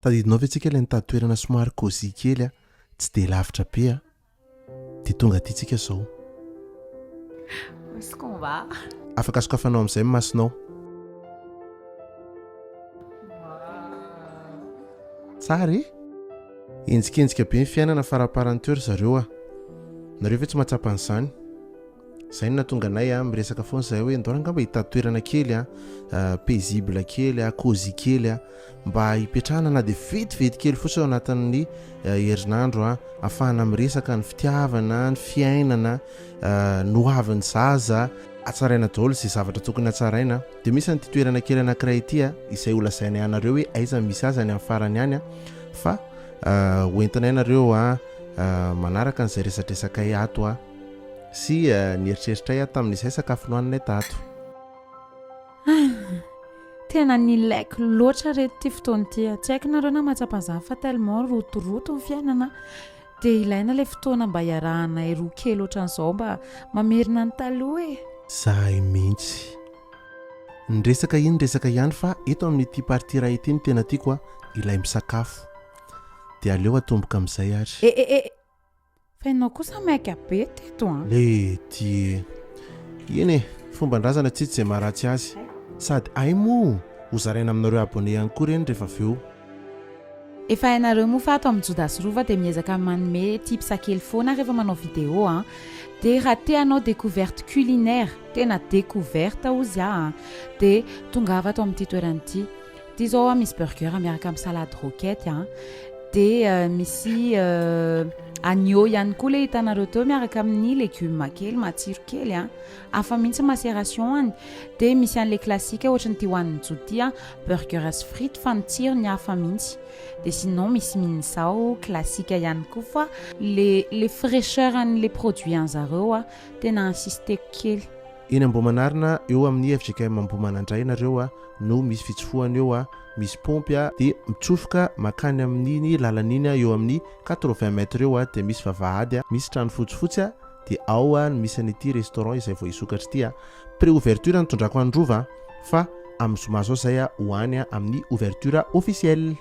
Tadidinao ve tsika ilay nitady toerana somary cosy kely tsy dia lavitra be dia tonga aty tsika zao. Où est-ce qu'on va? Afaka sokafanao amin'izay masinao. Tsara enjikensika be ny fiainana faraparan'ny toery zareo nareo ve tsy mahatsapa an'izany? Zay no natonga anay miresaka foana zahay hoe ndao angamba hitady toerana kely paisible kely cosy kely mba hipetrahana na dia vetivety kely fotsiny ao anatin'ny herinandro ahafahana miresaka ny fitiavana, ny fiainana, noavin'ny zaza, atsaraina daholo izay zavatra tokony hatsaraina. Dia misy an'ity toerana kely anankiray ity izay ho lazainay anareo hoe aiza misy azy any amin'ny farany any fa hoentinay nareo manaraka n'izay resadresakay ato sy nieritreritra tamin'izay sakafo nohaninay tato. Tena nilaiko loatra reto ty fotoana ty. Tsy haiko nareo na mahatsapa zaho fa tellement rotoroto ny fiainana dia ilaina ilay fotoana mba hiarahanay roa kely ohatran'izao mba mamerina ny taloha Zahay mihitsy niresaka ihany fa eto amin'ity partie iray ity ny tena tiako ilay misakafo dia aleo atomboka amin'izay ary. Fa ianao kosa maika be teto le ty iny fomban-drazana tsy izay maharatsy azy sady ay moa ho zaraina aminareo abone ihany koa reny rehefa aveo. Efa hainareo moa fa ato amin'ny Jodasy Rova dia miezaka manome tips kely foana rehefa manao vidéo dia raha te hanao découverte culinaire tena découverte ozy dia tongava ato amin'ity toerana ity. Ity zao misy burger miaraka amin'ny salade roquette dia misy agneau ihany koa ilay hitanareo teo miaraka amin'ny légumes kely matsiro kely hafa mihitsy macération any. Dia misy an'ilay classique ohatran'ity hoan'ny jody burger sy frites fa ny tsirony hafa mihitsy. Dia sinon misy minizao classique ihany koa fa les fraîcheur an'ilay produits an'zareo tena insisteko kely. Eny Ambohimanarina eo amin'ny FGKM Ambohimanandray nareo no misy fitsofohana eo misy pompy dia mitsofoka makany amin'iny lalan'iny eo amin'ny 80 mètres eo dia misy vavahady misy trano fotsifotsy dia ao misy an'ity restaurant izay vao isokatra ity pré-ouverture ny tondrako androva fa amin'ny zoma zao zay hoany amin'ny ouverture officielle.